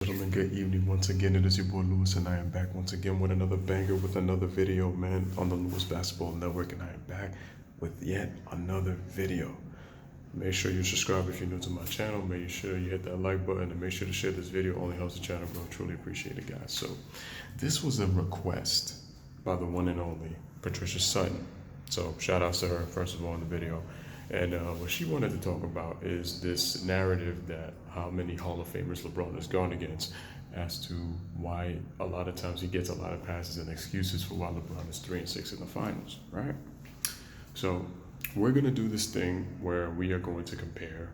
Gentlemen, good evening. Once again, it is your boy Lewis, and I am back once again with another banger, with another video, man, on the Lewis Basketball Network, and I am back with yet another video. Make sure you subscribe if you're new to my channel. Make sure you hit that like button, and make sure to share this video. Only helps the channel grow. Truly appreciate it, guys. So, this was a request by the one and only Patricia Sutton. So, shout outs to her, first of all, in the video. And what she wanted to talk about is this narrative that how many Hall of Famers LeBron has gone against, as to why a lot of times he gets a lot of passes and excuses for why LeBron is 3-6 in the finals, right? So we're gonna do this thing where we are going to compare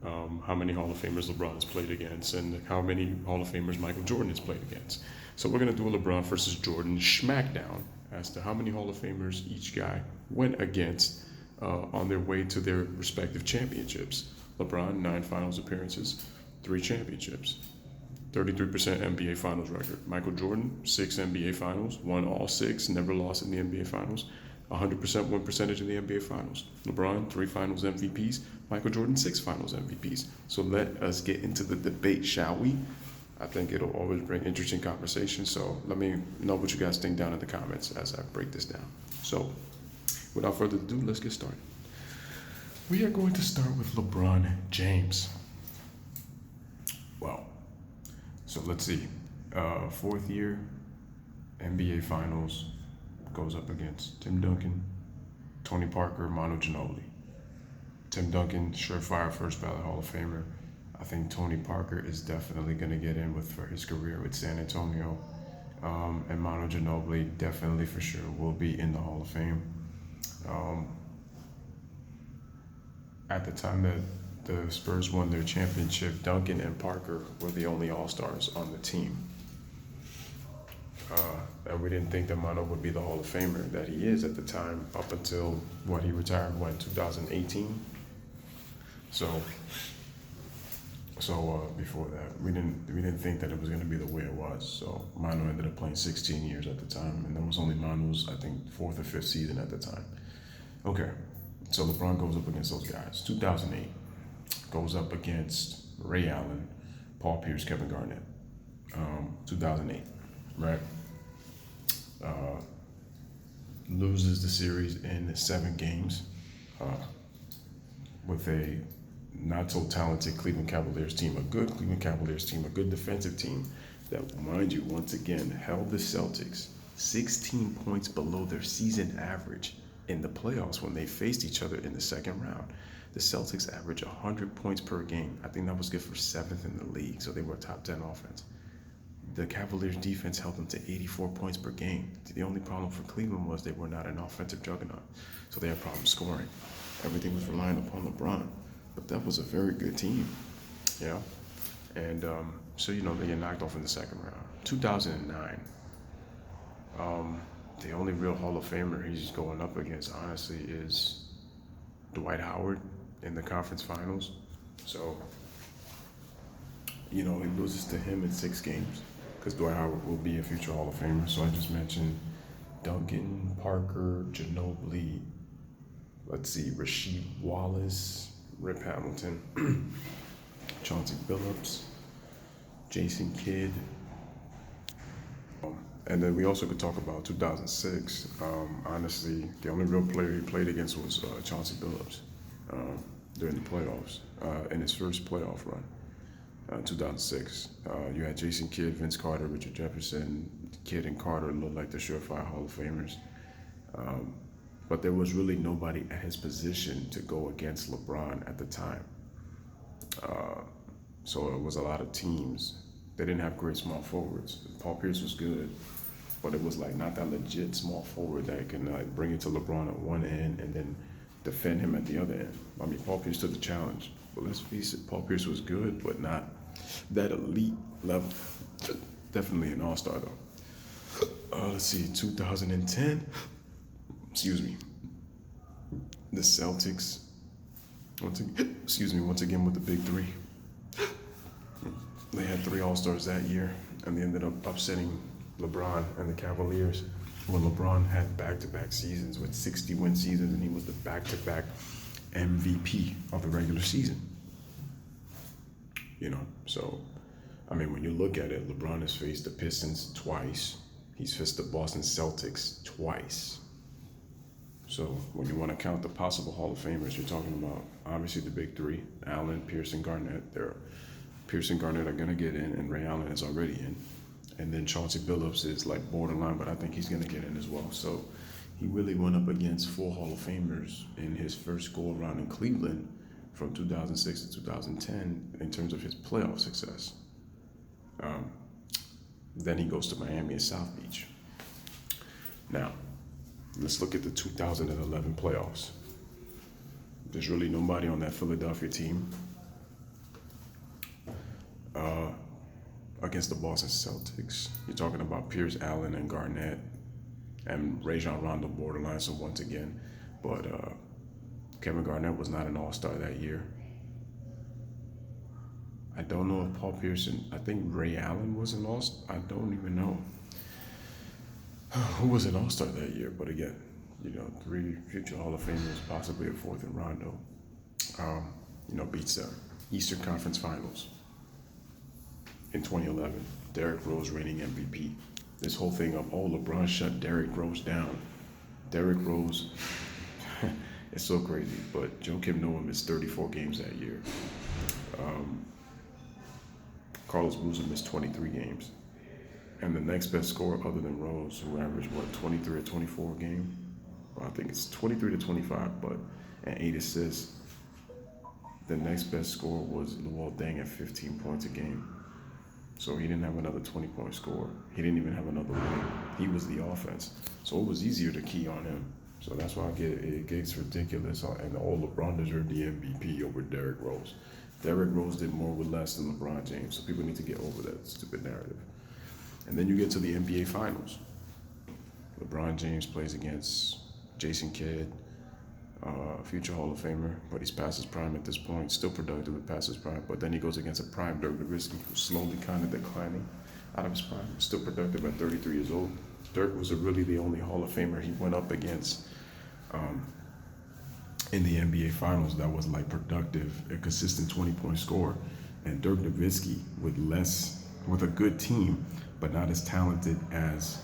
how many Hall of Famers LeBron has played against and how many Hall of Famers Michael Jordan has played against. So we're gonna do a LeBron versus Jordan smackdown as to how many Hall of Famers each guy went against on their way to their respective championships. LeBron, 9 finals appearances, 3 championships, 33% NBA finals record. Michael Jordan, 6 NBA finals, won all 6, never lost in the NBA finals, 100% win percentage in the NBA finals. LeBron, 3 finals MVPs, Michael Jordan, 6 finals MVPs. So let us get into the debate, shall we? I think it'll always bring interesting conversation. So let me know what you guys think down in the comments as I break this down. So without further ado, let's get started. We are going to start with LeBron James. Wow. So let's see. 4th year, NBA Finals, goes up against Tim Duncan, Tony Parker, Manu Ginobili. Tim Duncan, surefire first ballot Hall of Famer. I think Tony Parker is definitely going to get in for his career with San Antonio. And Manu Ginobili definitely for sure will be in the Hall of Fame. At the time that the Spurs won their championship, Duncan and Parker were the only All-Stars on the team. And we didn't think that Manu would be the Hall of Famer that he is at the time, up until he retired when, 2018. So before that, we didn't think that it was going to be the way it was. So Manu ended up playing 16 years at the time, and that was only Manu's, I think, 4th or 5th season at the time. Okay, so LeBron goes up against those guys. 2008 goes up against Ray Allen, Paul Pierce, Kevin Garnett. 2008, right? Loses the series in 7 games with a not so talented Cleveland Cavaliers team, a good Cleveland Cavaliers team, a good defensive team that, mind you, once again held the Celtics 16 points below their season average in the playoffs when they faced each other in the second round. The Celtics averaged 100 points per game. I think that was good for 7th in the league, so they were a top 10 offense. The Cavaliers defense held them to 84 points per game. The only problem for Cleveland was they were not an offensive juggernaut, so they had problems scoring. Everything was relying upon LeBron, but that was a very good team, yeah. And so they get knocked off in the second round. 2009. The only real Hall of Famer he's going up against, honestly, is Dwight Howard in the conference finals. So, he loses to him in 6 games, because Dwight Howard will be a future Hall of Famer. So I just mentioned Duncan, Parker, Ginobili, Rasheed Wallace, Rip Hamilton, Chauncey Billups, Jason Kidd. And then we also could talk about 2006. Honestly, the only real player he played against was Chauncey Billups during the playoffs, in his first playoff run, 2006. You had Jason Kidd, Vince Carter, Richard Jefferson. Kidd and Carter looked like the surefire Hall of Famers. But there was really nobody at his position to go against LeBron at the time. So it was a lot of teams. They didn't have great small forwards. Paul Pierce was good, but it was not that legit small forward that can bring it to LeBron at one end and then defend him at the other end. I mean, Paul Pierce took the challenge, but let's face it, Paul Pierce was good, but not that elite level. Definitely an all-star though. Let's see, 2010. Excuse me. The Celtics. Once again with the big 3. They had 3 All-Stars that year, and they ended up upsetting LeBron and the Cavaliers when LeBron had back-to-back seasons with 60-win seasons, and he was the back-to-back MVP of the regular season. So I mean, when you look at it, LeBron has faced the Pistons twice. He's faced the Boston Celtics twice. So when you want to count the possible Hall of Famers, you're talking about obviously the big three: Allen, Pierce, and Garnett. Pierce and Garnett are gonna get in, and Ray Allen is already in. And then Chauncey Billups is like borderline, but I think he's gonna get in as well. So he really went up against 4 Hall of Famers in his first go around in Cleveland from 2006 to 2010 in terms of his playoff success. Then he goes to Miami and South Beach. Now, let's look at the 2011 playoffs. There's really nobody on that Philadelphia team against the Boston Celtics. You're talking about Pierce, Allen, and Garnett, and Rajon Rondo borderline. So once again, but Kevin Garnett was not an All-Star that year. I don't know if Paul Pierce and I think Ray Allen was an All-Star. I don't even know who was an All-Star that year. But again, 3 future Hall of Famers, possibly a 4th in Rondo. Beats the Eastern Conference Finals in 2011. Derrick Rose reigning MVP. This whole thing of, LeBron shut Derrick Rose down. Derrick Rose, it's so crazy, but Joakim Noah missed 34 games that year. Carlos Boozer missed 23 games. And the next best scorer other than Rose, who averaged, 23 or 24 a game? Well, I think it's 23 to 25, but and 8 assists. The next best scorer was Luol Deng at 15 points a game. So he didn't have another 20-point score. He didn't even have another win. He was the offense. So it was easier to key on him. So that's why it gets ridiculous. And LeBron deserved the MVP over Derrick Rose. Derrick Rose did more with less than LeBron James. So people need to get over that stupid narrative. And then you get to the NBA Finals. LeBron James plays against Jason Kidd, future Hall of Famer, but he's past his prime at this point, still productive but past his prime. But then he goes against a prime Dirk Nowitzki, who's slowly kind of declining out of his prime, still productive at 33 years old. Dirk was really the only Hall of Famer he went up against in the NBA Finals that was like productive, a consistent 20-point score. And Dirk Nowitzki with a good team, but not as talented as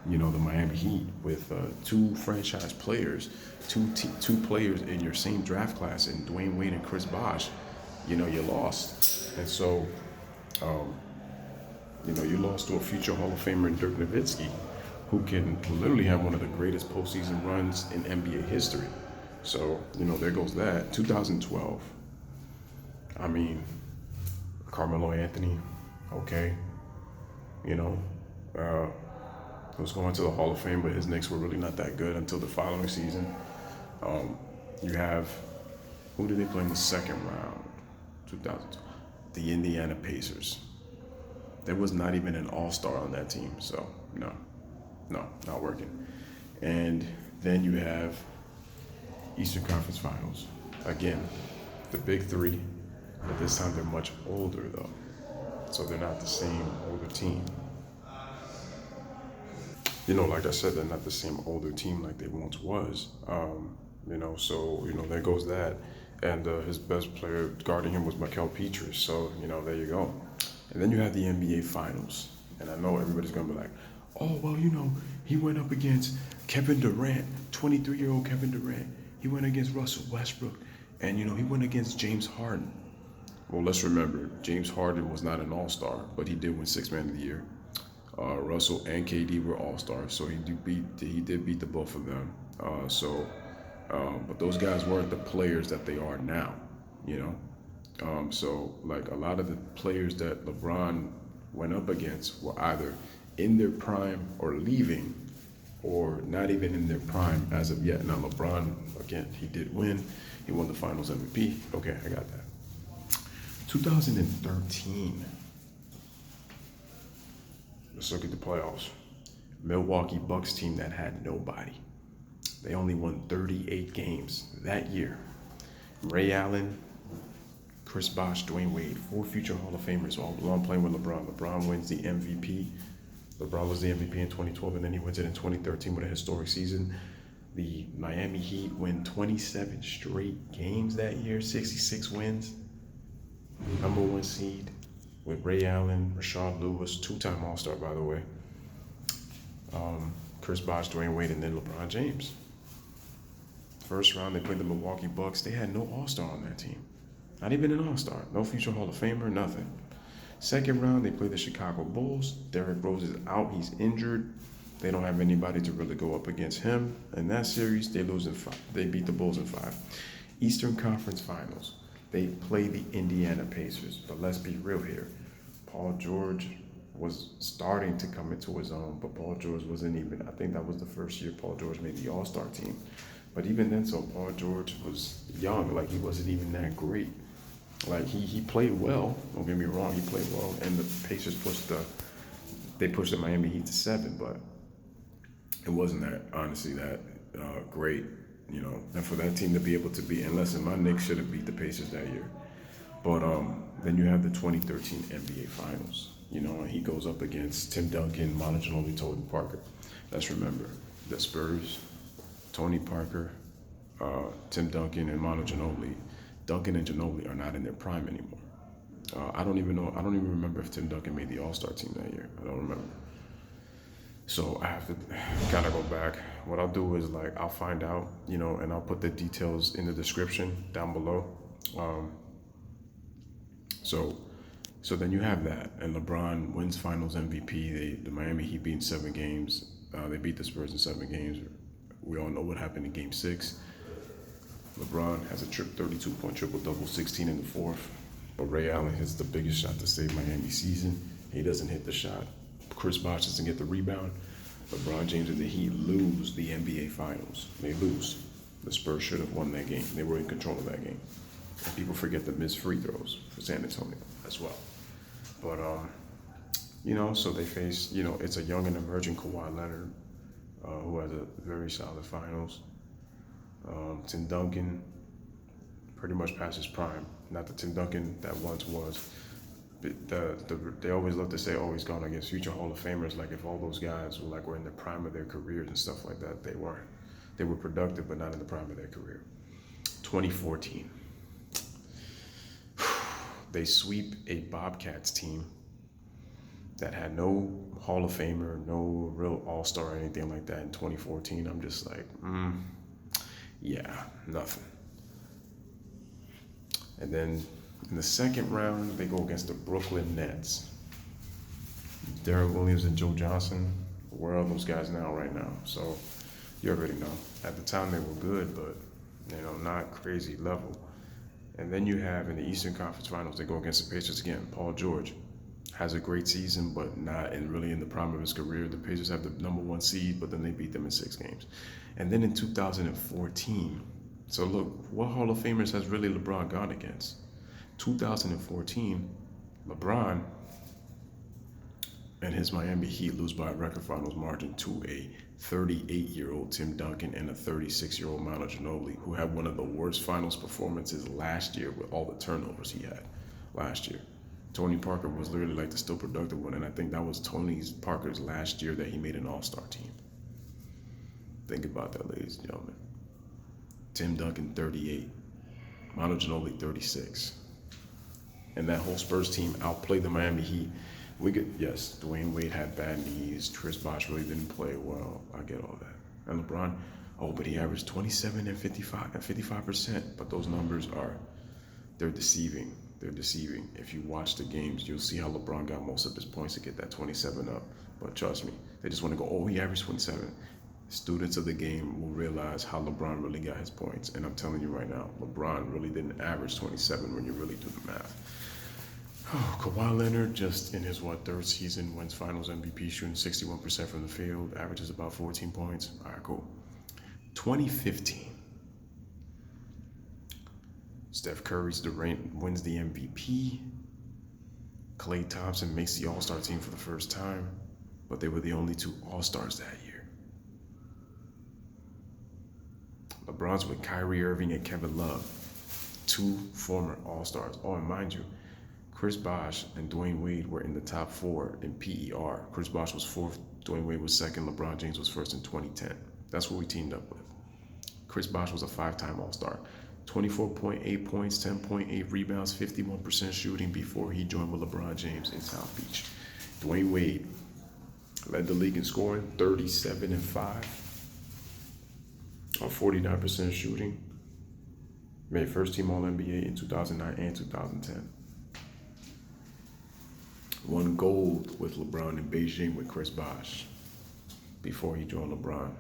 the Miami Heat with 2 franchise players, two players in your same draft class, and Dwayne Wade and Chris Bosh. You lost, and so you lost to a future Hall of Famer in Dirk Nowitzki, who can literally have one of the greatest postseason runs in NBA history. So there goes that. 2012. I mean, Carmelo Anthony, okay, was going to the Hall of Fame, but his Knicks were really not that good until the following season. You have, who did they play in the second round? 2000, the Indiana Pacers. There was not even an All-Star on that team, so no, not working. And then you have Eastern Conference Finals. Again, the big 3, but this time they're much older though, so they're not the same older team. Like I said, they're not the same older team like they once was. So there goes that. And his best player guarding him was Mikel Pietrus. So, there you go. And then you have the NBA Finals. And I know everybody's going to be like, he went up against Kevin Durant, 23-year-old Kevin Durant. He went against Russell Westbrook. And, he went against James Harden. Well, let's remember, James Harden was not an All-Star, but he did win 6th Man of the Year. Russell and KD were All-Stars, so he did beat the both of them. But those guys weren't the players that they are now, So like a lot of the players that LeBron went up against were either in their prime or leaving, or not even in their prime as of yet. Now LeBron, again, he did win. He won the Finals MVP. Okay, I got that. 2013. Let's look at the playoffs. Milwaukee Bucks team that had nobody. They only won 38 games that year. Ray Allen, Chris Bosh, Dwayne Wade, 4 future Hall of Famers, all belong playing with LeBron. LeBron wins the MVP. LeBron was the MVP in 2012, and then he wins it in 2013 with a historic season. The Miami Heat win 27 straight games that year, 66 wins. #1 seed. with Ray Allen, Rashard Lewis, two-time All-Star, by the way, Chris Bosh, Dwayne Wade, and then LeBron James. First round, they played the Milwaukee Bucks. They had no All-Star on that team. Not even an All-Star. No future Hall of Famer, nothing. Second round, they played the Chicago Bulls. Derrick Rose is out. He's injured. They don't have anybody to really go up against him. In that series, they lose in 5. They beat the Bulls in 5. Eastern Conference Finals. They play the Indiana Pacers. But let's be real here. Paul George was starting to come into his own, but Paul George wasn't even, I think that was the first year Paul George made the All-Star team. But even then, so Paul George was young, like he wasn't even that great. Like he played well, don't get me wrong, he played well, and the Pacers pushed the Miami Heat to 7, but it wasn't that, honestly, that great, you know, and for that team to be able to beat, and listen, my Knicks should have beat the Pacers that year. But then you have the 2013 NBA Finals. You know, and he goes up against Tim Duncan, Manu Ginobili, Tony Parker. Let's remember, the Spurs, Tony Parker, Tim Duncan, and Manu Ginobili. Duncan and Ginobili are not in their prime anymore. I don't even remember if Tim Duncan made the All-Star team that year. I don't remember. So I have to kind of go back. What I'll do is, like, I'll find out, you know, and I'll put the details in the description down below. So then you have that, and LeBron wins Finals MVP. The Miami Heat beat in 7 games. They beat the Spurs in 7 games. We all know what happened in Game 6. LeBron has a 32-point triple-double, 16 in the fourth. But Ray Allen hits the biggest shot to save Miami's season. He doesn't hit the shot. Chris Bosh doesn't get the rebound. LeBron James and the Heat lose the NBA Finals. They lose. The Spurs should have won that game. They were in control of that game. And people forget the missed free throws for San Antonio as well. But, you know, so they face, you know, it's a young and emerging Kawhi Leonard who has a very solid finals. Tim Duncan pretty much past his prime. Not the Tim Duncan that once was. They always love to say, oh, he's gone against future Hall of Famers. Like if all those guys were in the prime of their careers and stuff like that, they weren't. They were productive, but not in the prime of their career. 2014. They sweep a Bobcats team that had no Hall of Famer, no real All-Star or anything like that in 2014. I'm just like, yeah, nothing. And then in the second round, they go against the Brooklyn Nets. Derrick Williams and Joe Johnson. Where are those guys now, right now? So you already know. At the time, they were good, but, you know, not crazy level. And then you have in the Eastern Conference Finals, they go against the Pacers again. Paul George has a great season, but not really in the prime of his career. The Pacers have the #1 seed, but then they beat them in 6 games. And then in 2014, so look, what Hall of Famers has really LeBron gone against? 2014, LeBron and his Miami Heat lose by a record finals margin to a 38-year-old Tim Duncan and a 36-year-old Manu Ginobili, who had one of the worst finals performances last year with all the turnovers he had last year. Tony Parker was literally like the still productive one, and I think that was Tony Parker's last year that he made an All-Star team. Think about that, ladies and gentlemen. Tim Duncan, 38. Manu Ginobili, 36. And that whole Spurs team outplayed the Miami Heat. Yes, Dwayne Wade had bad knees. Chris Bosh really didn't play well. I get all that. And LeBron, but he averaged 27 and 55%. But those numbers they're deceiving. They're deceiving. If you watch the games, you'll see how LeBron got most of his points to get that 27 up. But trust me, they just want to go, oh, he averaged 27. Students of the game will realize how LeBron really got his points. And I'm telling you right now, LeBron really didn't average 27 when you really do the math. Oh, Kawhi Leonard, just in his, 3rd season, wins Finals MVP, shooting 61% from the field, averages about 14 points. All right, cool. 2015. Steph Curry wins the MVP. Klay Thompson makes the All-Star team for the first time, but they were the only 2 All-Stars that year. LeBron's with Kyrie Irving and Kevin Love, 2 former All-Stars. Oh, and mind you, Chris Bosh and Dwayne Wade were in the top 4 in PER. Chris Bosh was 4th, Dwayne Wade was 2nd, LeBron James was 1st in 2010. That's what we teamed up with. Chris Bosh was a 5-time All-Star. 24.8 points, 10.8 rebounds, 51% shooting before he joined with LeBron James in South Beach. Dwayne Wade led the league in scoring, 37-5 on 49% shooting. Made first team All-NBA in 2009 and 2010. Won gold with LeBron in Beijing with Chris Bosh before he joined LeBron.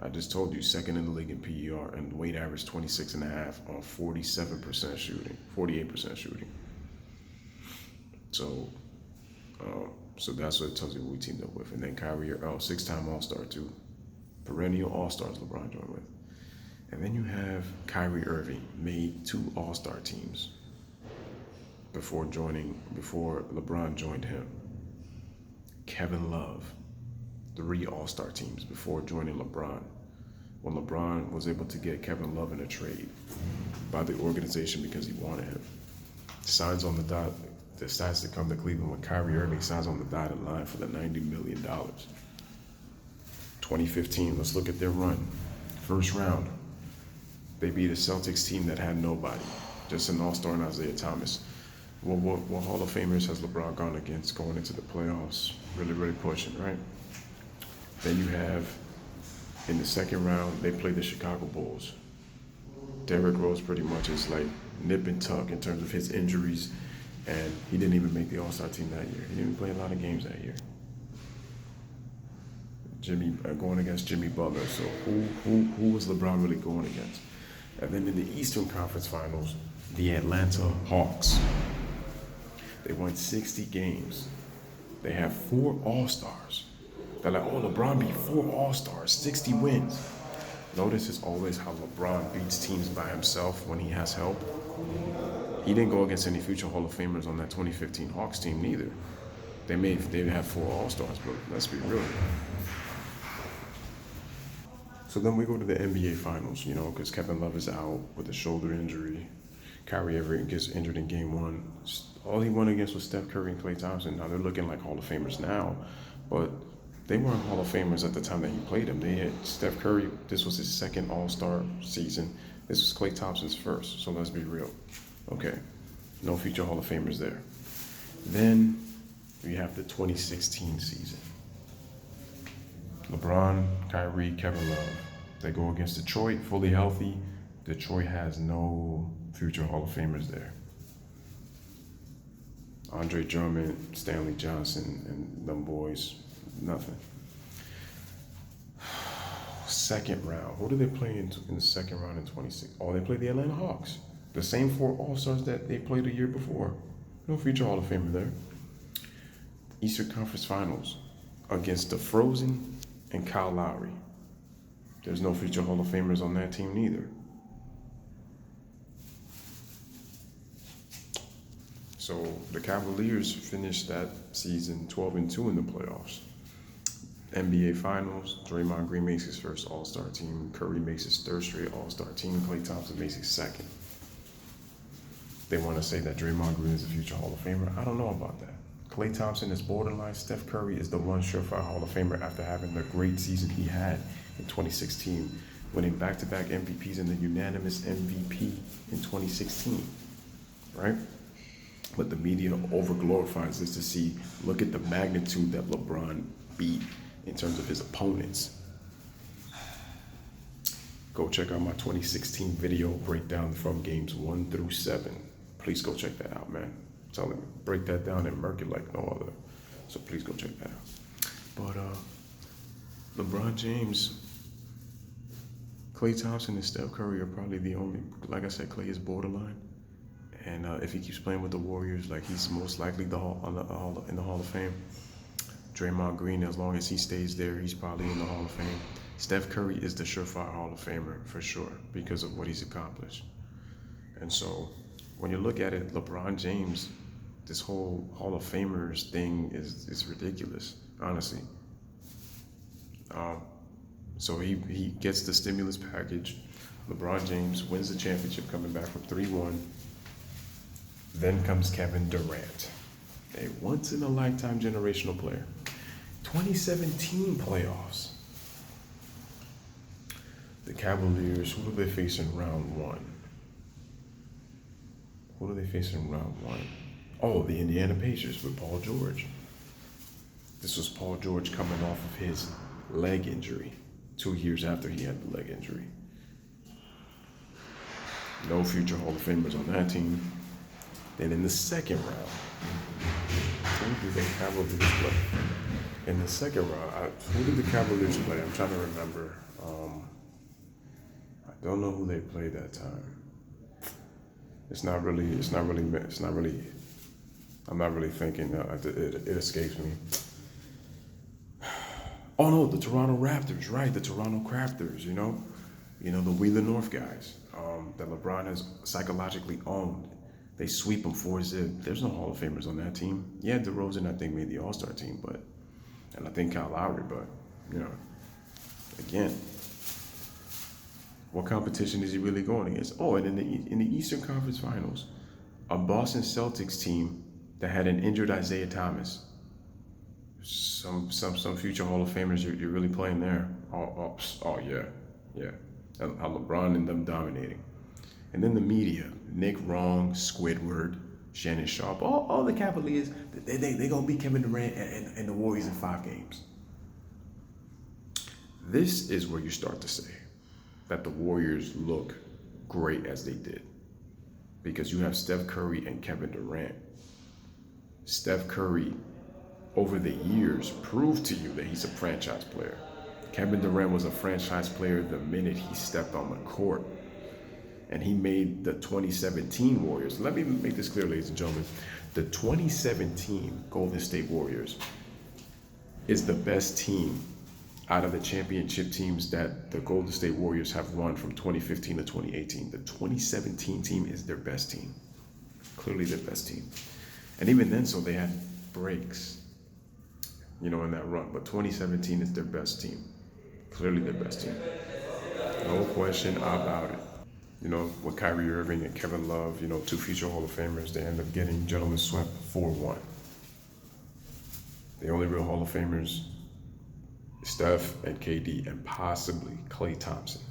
I just told you, second in the league in PER, and Wade averaged 26.5 on 47% shooting, 48% shooting. So that's what it tells you who we teamed up with. And then Kyrie, six-time All-Star too. Perennial All-Stars LeBron joined with. And then you have Kyrie Irving, made 2 All-Star teams before LeBron joined him. Kevin Love, 3 All-Star teams before joining LeBron. When LeBron was able to get Kevin Love in a trade by the organization because he wanted him. Signs on the dot, decides to come to Cleveland when Kyrie Irving signs on the dotted line for the $90 million. 2015, let's look at their run. First round, they beat a Celtics team that had nobody, just an All-Star and Isaiah Thomas. What Hall of Famers has LeBron gone against going into the playoffs? Really pushing, right? Then you have, in the second round, they played the Chicago Bulls. Derrick Rose pretty much is like nip and tuck in terms of his injuries, and he didn't even make the All-Star team that year. He didn't play a lot of games that year. Going against Jimmy Butler. So who was LeBron really going against? And then in the Eastern Conference Finals, the Atlanta Hawks. They won 60 games. They have 4 All-Stars. They're like, oh, LeBron beat 4 All-Stars, 60 wins. Notice it's always how LeBron beats teams by himself when he has help. He didn't go against any future Hall of Famers on that 2015 Hawks team neither. They have 4 All-Stars, but let's be real. So then we go to the NBA Finals, because Kevin Love is out with a shoulder injury. Kyrie Irving gets injured in Game 1. All he won against was Steph Curry and Klay Thompson. Now they're looking like Hall of Famers now, but they weren't Hall of Famers at the time that he played them. They had Steph Curry. This was his second All-Star season. This was Klay Thompson's first, so let's be real. Okay, no future Hall of Famers there. Then we have the 2016 season. LeBron, Kyrie, Kevin Love. They go against Detroit, fully healthy. Detroit has no future Hall of Famers there. Andre Drummond, Stanley Johnson, and them boys, nothing. Second round. Who did they play in the second round in 26? Oh, they played the Atlanta Hawks. The same 4 All-Stars that they played a year before. No future Hall of Famer there. Eastern Conference Finals against the Frozen and Kyle Lowry. There's no future Hall of Famers on that team neither. So the Cavaliers finished that season 12-2 in the playoffs. NBA Finals, Draymond Green makes his first All-Star team. Curry makes his 3rd straight All-Star team. Klay Thompson makes his 2nd. They want to say that Draymond Green is a future Hall of Famer. I don't know about that. Klay Thompson is borderline. Steph Curry is the one surefire Hall of Famer after having the great season he had in 2016, winning back-to-back MVPs and the unanimous MVP in 2016, right? But the media overglorifies this to see, look at the magnitude that LeBron beat in terms of his opponents. Go check out my 2016 video breakdown from games 1 through 7. Please go check that out, man. I'm telling you, break that down and murk it like no other. So please go check that out. But LeBron James, Klay Thompson, and Steph Curry are probably the only, like I said, Klay is borderline. And if he keeps playing with the Warriors, like he's most likely in the Hall of Fame. Draymond Green, as long as he stays there, he's probably in the Hall of Fame. Steph Curry is the surefire Hall of Famer for sure because of what he's accomplished. And so when you look at it, LeBron James, this whole Hall of Famers thing is ridiculous, honestly. So he gets the stimulus package. LeBron James wins the championship coming back from 3-1. Then comes Kevin Durant, a once-in-a-lifetime generational player. 2017 playoffs. The Cavaliers, who do they face in round 1? Who do they face in round one? Oh, the Indiana Pacers with Paul George. This was Paul George coming off of his leg injury 2 years after he had the leg injury. No future Hall of Famers on that team. Then in the second round, who did the Cavaliers play? In the second round, who did the Cavaliers play? I'm trying to remember. I don't know who they played that time. It's not really. I'm not really thinking. It escapes me. Oh no, the Toronto Raptors, right? The Toronto Raptors. You know, the We the North guys that LeBron has psychologically owned. They sweep them 4-0. There's no Hall of Famers on that team. Yeah, DeRozan, I think, made the All-Star team, and I think Kyle Lowry, but, again, what competition is he really going against? Oh, and in the Eastern Conference Finals, a Boston Celtics team that had an injured Isaiah Thomas. Some future Hall of Famers you're really playing there. Oh yeah. And how LeBron and them dominating. And then the media, Nick Wrong, Squidward, Shannon Sharp, all the Cavaliers, they gonna beat Kevin Durant and the Warriors in 5 games. This is where you start to say that the Warriors look great as they did. Because you have Steph Curry and Kevin Durant. Steph Curry, over the years, proved to you that he's a franchise player. Kevin Durant was a franchise player the minute he stepped on the court. And he made the 2017 Warriors. Let me make this clear, ladies and gentlemen. The 2017 Golden State Warriors is the best team out of the championship teams that the Golden State Warriors have won from 2015 to 2018. The 2017 team is their best team. Clearly their best team. And even then, so they had breaks, in that run. But 2017 is their best team. Clearly their best team. No question about it. With Kyrie Irving and Kevin Love, 2 future Hall of Famers, they end up getting gentlemen swept 4-1. The only real Hall of Famers, Steph and KD, and possibly Klay Thompson.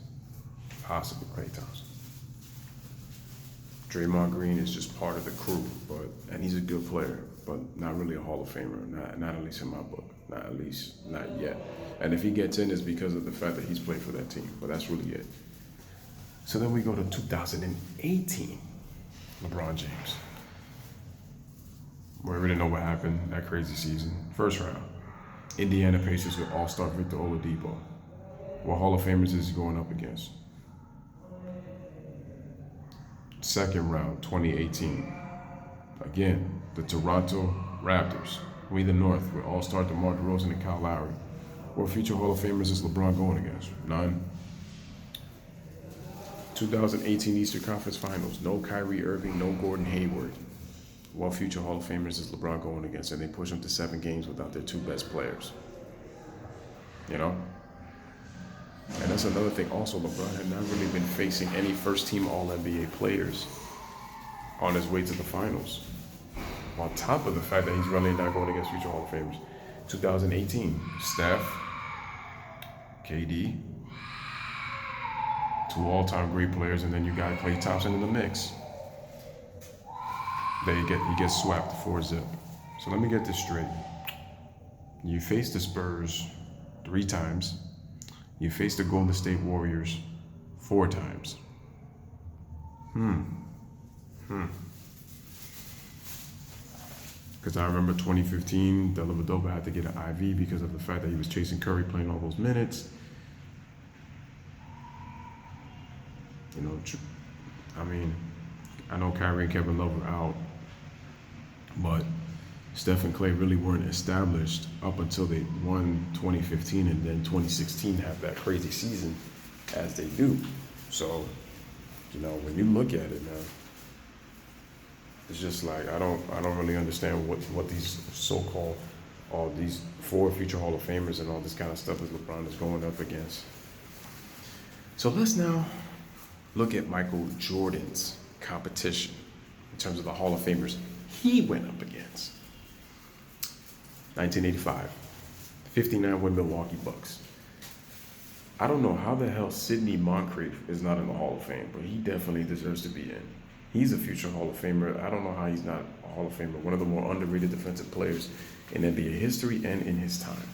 Draymond Green is just part of the crew, and he's a good player, but not really a Hall of Famer, not at least in my book, not yet. And if he gets in, it's because of the fact that he's played for that team, but that's really it. So then we go to 2018, LeBron James. We already know what happened that crazy season. First round, Indiana Pacers with All-Star Victor Oladipo. What Hall of Famers is he going up against? Second round, 2018. Again, the Toronto Raptors. We the North with All-Star DeMar DeRozan and Kyle Lowry. What future Hall of Famers is LeBron going against? None. 2018 Eastern Conference Finals. No Kyrie Irving, no Gordon Hayward. What future Hall of Famers is LeBron going against? And they push him to 7 games without their 2 best players. And that's another thing. Also, LeBron had not really been facing any first-team All-NBA players on his way to the finals. On top of the fact that he's really not going against future Hall of Famers. 2018, Steph, KD, 2 all-time great players, and then you got Klay Thompson in the mix. He gets swept 4-0. So let me get this straight. You faced the Spurs 3 times. You faced the Golden State Warriors 4 times. Because I remember 2015, Dellavedova had to get an IV because of the fact that he was chasing Curry playing all those minutes. I know Kyrie and Kevin Love were out, but Steph and Klay really weren't established up until they won 2015, and then 2016 have that crazy season as they do. So, when you look at it, man, it's just like I don't really understand what these so-called all these 4 future Hall of Famers and all this kind of stuff that LeBron is going up against. So let's now look at Michael Jordan's competition in terms of the Hall of Famers he went up against. 1985, 59-win Milwaukee Bucks. I don't know how the hell Sidney Moncrief is not in the Hall of Fame, but he definitely deserves to be in. He's a future Hall of Famer. I don't know how he's not a Hall of Famer. One of the more underrated defensive players in NBA history and in his time.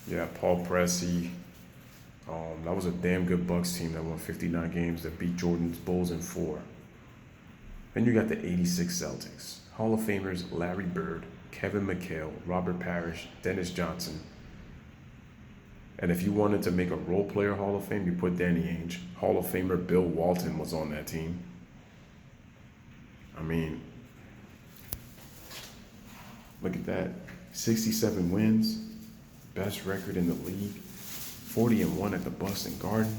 Yeah, Paul Pressey. That was a damn good Bucks team that won 59 games that beat Jordan's Bulls in 4. Then you got the 86 Celtics. Hall of Famers Larry Bird, Kevin McHale, Robert Parrish, Dennis Johnson. And if you wanted to make a role player Hall of Fame, you put Danny Ainge. Hall of Famer Bill Walton was on that team. I mean, look at that. 67 wins, best record in the league, 40-1 at the Boston Garden,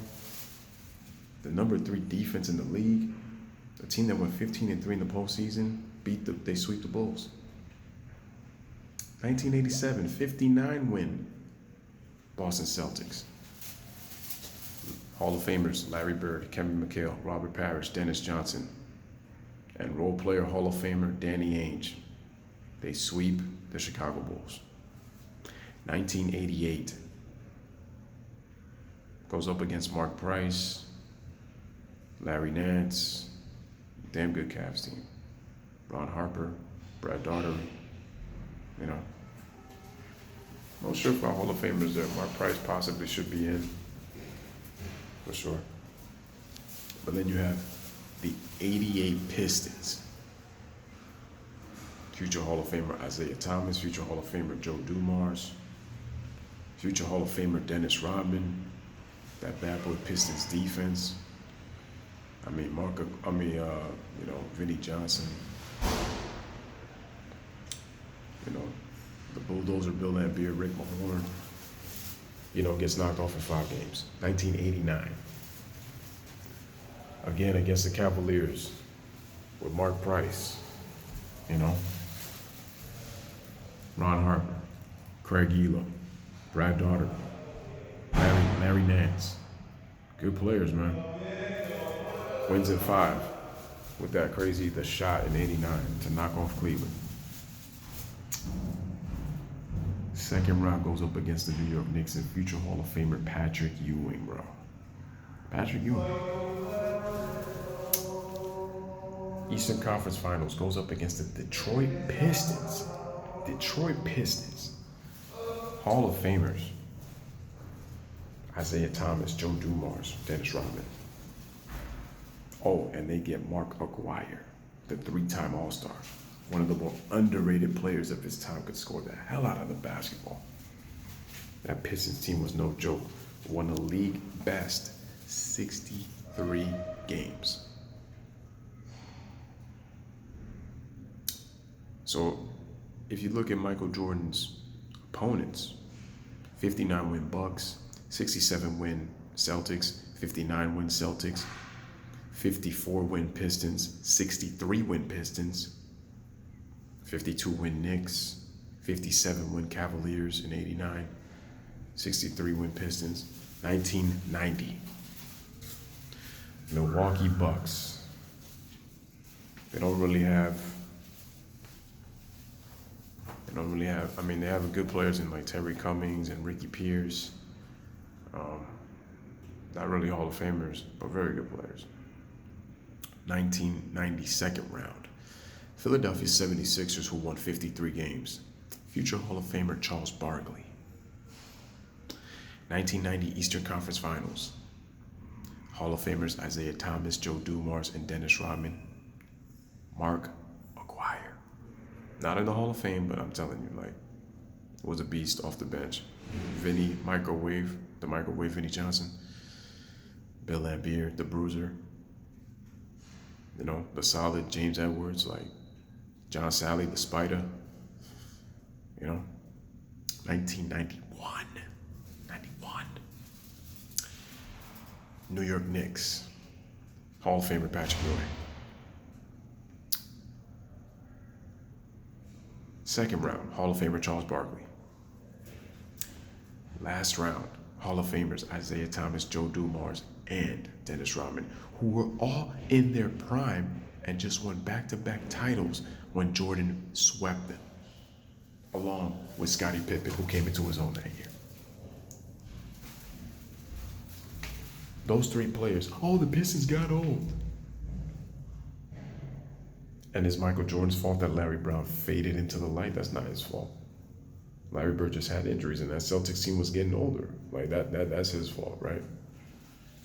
the number 3 defense in the league, a team that went 15-3 in the postseason, they sweep the Bulls. 1987, 59-win Boston Celtics. Hall of Famers Larry Bird, Kevin McHale, Robert Parrish, Dennis Johnson, and role player Hall of Famer Danny Ainge. They sweep the Chicago Bulls. 1988 goes up against Mark Price, Larry Nance, damn good Cavs team. Ron Harper, Brad Daugherty, you know. Not sure if our Hall of Famers there. Mark Price possibly should be in, for sure. But then you have the 88 Pistons. Future Hall of Famer Isaiah Thomas, future Hall of Famer Joe Dumars, future Hall of Famer Dennis Rodman, that bad boy Pistons defense. Vinnie Johnson. The bulldozer Bill Laimbeer, Rick Mahorn, gets knocked off in 5 games. 1989. Again against the Cavaliers with Mark Price, Ron Harper, Craig Elam, Brad Daugherty, Larry Nance. Good players, man. Wins in 5 with the shot in 89 to knock off Cleveland. Second round goes up against the New York Knicks and future Hall of Famer Patrick Ewing, bro. Patrick Ewing. Eastern Conference Finals goes up against the Detroit Pistons. Hall of Famers Isaiah Thomas, Joe Dumars, Dennis Rodman. Oh, and they get Mark Aguirre, the 3-time All-Star. One of the more underrated players of his time, could score the hell out of the basketball. That Pistons team was no joke. Won the league best 63 games. So if you look at Michael Jordan's opponents, 59-win Bucks, 67-win Celtics, 59-win Celtics, 54-win Pistons, 63-win Pistons, 52-win Knicks, 57-win Cavaliers in 89, 63-win Pistons, 1990. Milwaukee Bucks. They have good players in like Terry Cummings and Ricky Pierce. Not really Hall of Famers, but very good players. 1990 second round. Philadelphia 76ers, who won 53 games. Future Hall of Famer Charles Barkley. 1990 Eastern Conference Finals. Hall of Famers Isaiah Thomas, Joe Dumars, and Dennis Rodman. Mark Aguirre. Not in the Hall of Fame, but I'm telling you, was a beast off the bench. The microwave Vinnie Johnson. Bill Laimbeer, the bruiser. The solid James Edwards, John Sally, the Spider. 1991. New York Knicks. Hall of Famer Patrick Ewing. Second round, Hall of Famer Charles Barkley. Last round, Hall of Famers Isaiah Thomas, Joe Dumars, and Dennis Rodman, who were all in their prime and just won back-to-back titles when Jordan swept them, along with Scottie Pippen, who came into his own that year. Those 3 players, the Pistons got old. And it's Michael Jordan's fault that Larry Brown faded into the light? That's not his fault. Larry Bird just had injuries, and that Celtics team was getting older. Like that's his fault, right?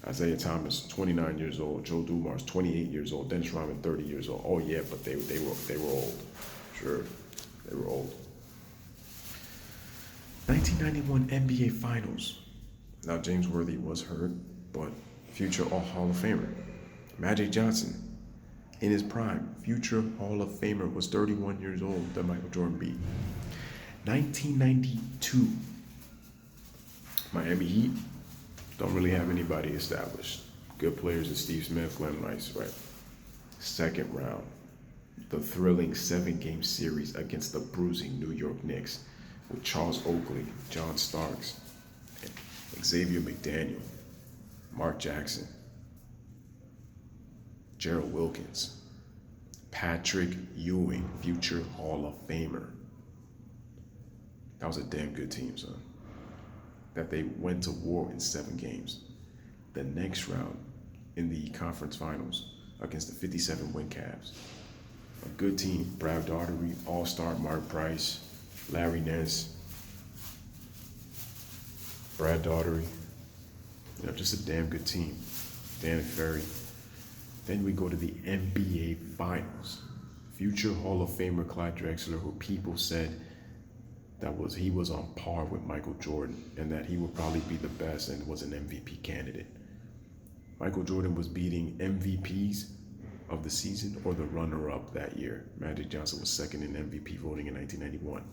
Isaiah Thomas, 29 years old. Joe Dumars, 28 years old. Dennis Rodman, 30 years old. Oh yeah, but they were old. Sure, they were old. 1991 NBA Finals. Now James Worthy was hurt, but future Hall of Famer. Magic Johnson, in his prime, future Hall of Famer, was 31 years old that Michael Jordan beat. 1992, Miami Heat don't really have anybody established. Good players are Steve Smith, Glenn Rice, right? Second round, the thrilling 7-game series against the bruising New York Knicks with Charles Oakley, John Starks, Xavier McDaniel, Mark Jackson, Gerald Wilkins, Patrick Ewing, future Hall of Famer. That was a damn good team, son. That they went to war in 7 games. The next round in the conference finals against the 57-win Cavs. A good team. Brad Daugherty, All-Star Mark Price, Larry Nance, Brad Daugherty. You know, just a damn good team. Dan Ferry. Then we go to the NBA Finals. Future Hall of Famer Clyde Drexler, who people said he was on par with Michael Jordan and that he would probably be the best and was an MVP candidate. Michael Jordan was beating MVPs of the season or the runner-up that year. Magic Johnson was second in MVP voting in 1991.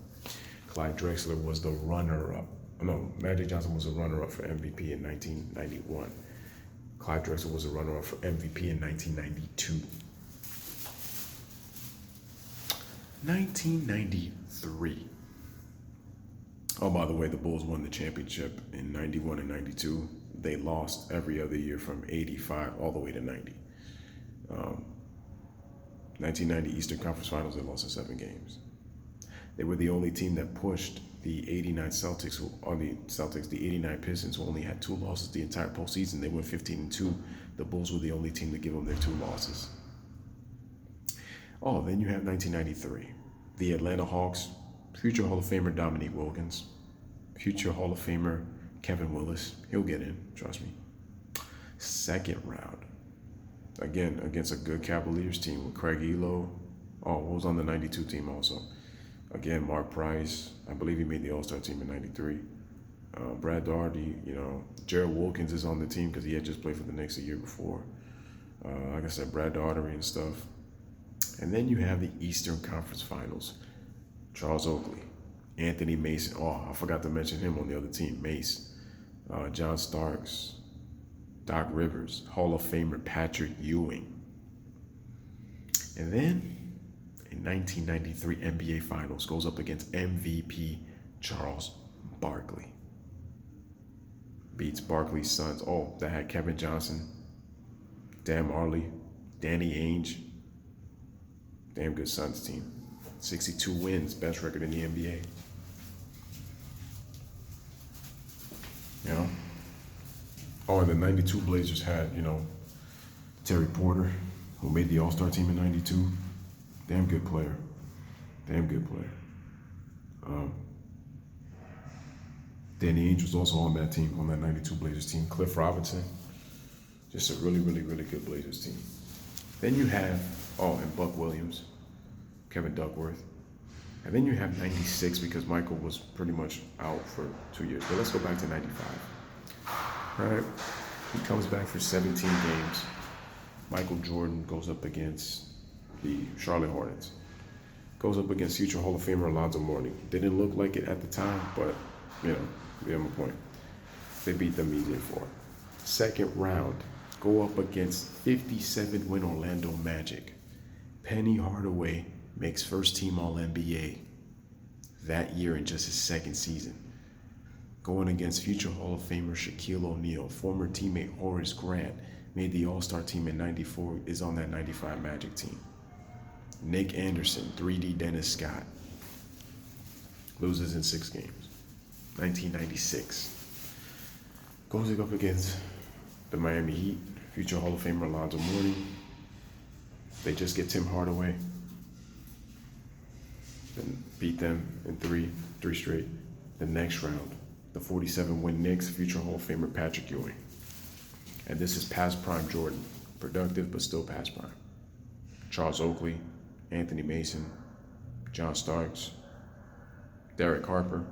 Clyde Drexler was the runner-up. No, Magic Johnson was a runner-up for MVP in 1991. Clyde Drexler was a runner-up for MVP in 1992. 1993. Oh, by the way, the Bulls won the championship in 91 and 92. They lost every other year from 85 all the way to 90. 1990 Eastern Conference Finals, they lost in 7 games. They were the only team that pushed the 89 Celtics, the 89 Pistons, who only had 2 losses the entire postseason. They went 15-2. The Bulls were the only team to give them their 2 losses. Oh, then you have 1993. The Atlanta Hawks, future Hall of Famer Dominique Wilkins, future Hall of Famer Kevin Willis. He'll get in, trust me. Second round, again, against a good Cavaliers team with Craig Elo. Oh, who was on the 92 team also? Again, Mark Price. I believe he made the All-Star team in 93. Brad Daugherty, Gerald Wilkins is on the team because he had just played for the Knicks a year before. Like I said, Brad Daugherty and stuff. And then you have the Eastern Conference Finals. Charles Oakley, Anthony Mason. Oh, I forgot to mention him on the other team. Mace, John Starks, Doc Rivers, Hall of Famer Patrick Ewing. And then in 1993 NBA Finals goes up against MVP Charles Barkley. Beats Barkley's sons. Oh, that had Kevin Johnson, Dan Marley, Danny Ainge. Damn good Suns team. 62 wins, best record in the NBA. Oh, and the 92 Blazers had, Terry Porter, who made the All-Star team in 92. Damn good player. Damn good player. Danny Ainge was also on that team, on that 92 Blazers team. Cliff Robinson. Just a really, really, really good Blazers team. Then you have, and Buck Williams, Kevin Duckworth. And then you have 96 because Michael was pretty much out for 2 years. But let's go back to 95. All right. He comes back for 17 games. Michael Jordan goes up against the Charlotte Hornets. Goes up against future Hall of Famer Alonzo Mourning. Didn't look like it at the time, but, we have a point. They beat them easy in 4. Second round, go up against 57-win Orlando Magic. Penny Hardaway makes first team All-NBA that year in just his second season. Going against future Hall of Famer Shaquille O'Neal, former teammate Horace Grant, made the All-Star team in 94, is on that 95 Magic team. Nick Anderson, 3D Dennis Scott, loses in 6 games. 1996. Goes up against the Miami Heat, future Hall of Famer Alonzo Mourning. They just get Tim Hardaway. then beat them in three straight. The next round, the 47-win Knicks, future Hall of Famer Patrick Ewing. And this is past prime Jordan, productive but still past prime. Charles Oakley, Anthony Mason, John Starks, Derek Harper.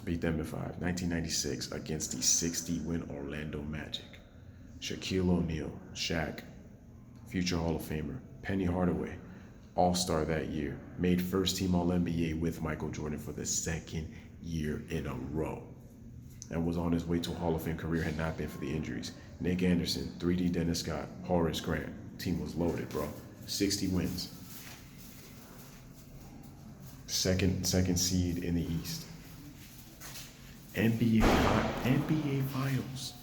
Beat them in 1996 against the 60-win Orlando Magic. Shaquille O'Neal, Shaq, future Hall of Famer. Penny Hardaway, All-Star that year. Made first team All-NBA with Michael Jordan for the second year in a row. And was on his way to a Hall of Fame career had not been for the injuries. Nick Anderson, 3D Dennis Scott, Horace Grant. Team was loaded, bro. 60 wins. Second seed in the East. NBA Finals.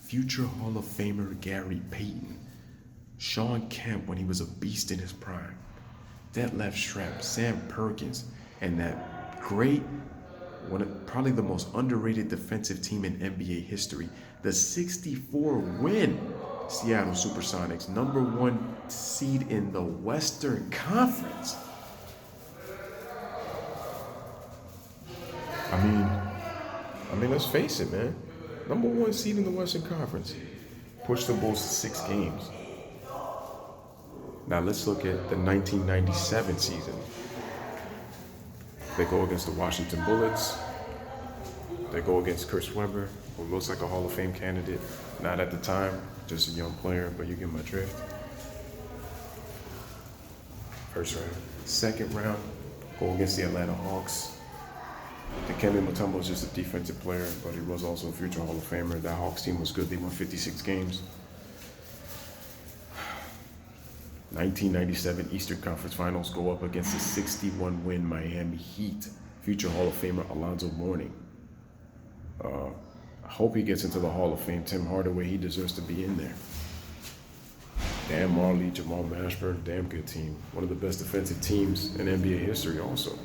Future Hall of Famer Gary Payton. Shawn Kemp when he was a beast in his prime. Detlef Schrempf, Sam Perkins, and that great, probably the most underrated defensive team in NBA history, the 64-win Seattle Supersonics, #1 seed in the Western Conference. I mean, let's face it, man. #1 seed in the Western Conference. Pushed the Bulls to 6 games. Now let's look at the 1997 season. They go against the Washington Bullets. They go against Chris Webber, who looks like a Hall of Fame candidate. Not at the time, just a young player, but you get my drift. First round. Second round, go against the Atlanta Hawks. Dikembe Mutombo was just a defensive player, but he was also a future Hall of Famer. That Hawks team was good. They won 56 games. 1997 Eastern Conference Finals go up against the 61-win Miami Heat. Future Hall of Famer Alonzo Mourning. I hope he gets into the Hall of Fame. Tim Hardaway, he deserves to be in there. Dan Marley, Jamal Mashburn, damn good team. One of the best defensive teams in NBA history also.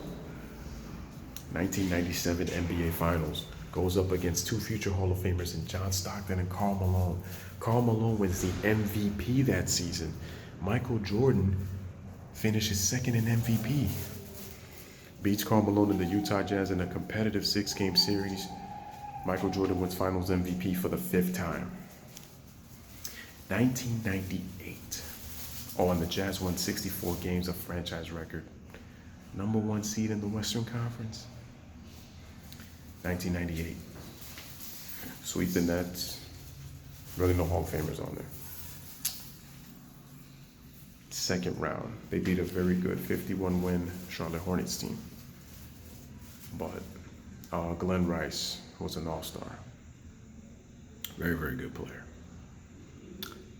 1997 NBA Finals goes up against 2 future Hall of Famers in John Stockton and Karl Malone. Karl Malone wins the MVP that season. Michael Jordan finishes second in MVP. Beats Karl Malone and the Utah Jazz in a competitive 6-game series. Michael Jordan wins Finals MVP for the 5th time. 1998. Oh, and the Jazz won 64 games, a franchise record. #1 seed in the Western Conference. 1998. Sweep the Nets. Really no Hall of Famers on there. Second round, they beat a very good 51-win Charlotte Hornets team. But Glenn Rice was an all-star. Very, very good player.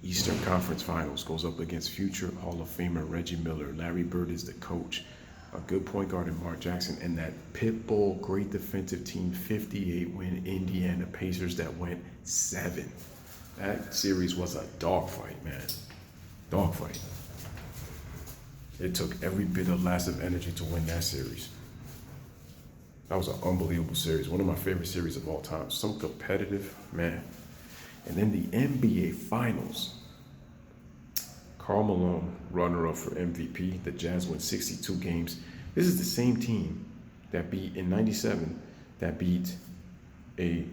Eastern Conference Finals goes up against future Hall of Famer Reggie Miller. Larry Bird is the coach. A good point guard in Mark Jackson, and that pit bull, great defensive team, 58-win Indiana Pacers that went 7. That series was a dogfight, man. Dogfight. It took every bit of last of energy to win that series. That was an unbelievable series. One of my favorite series of all time. So competitive, man. And then the NBA Finals. Karl Malone, runner-up for MVP. The Jazz won 62 games. This is the same team that beat, in 97, that beat a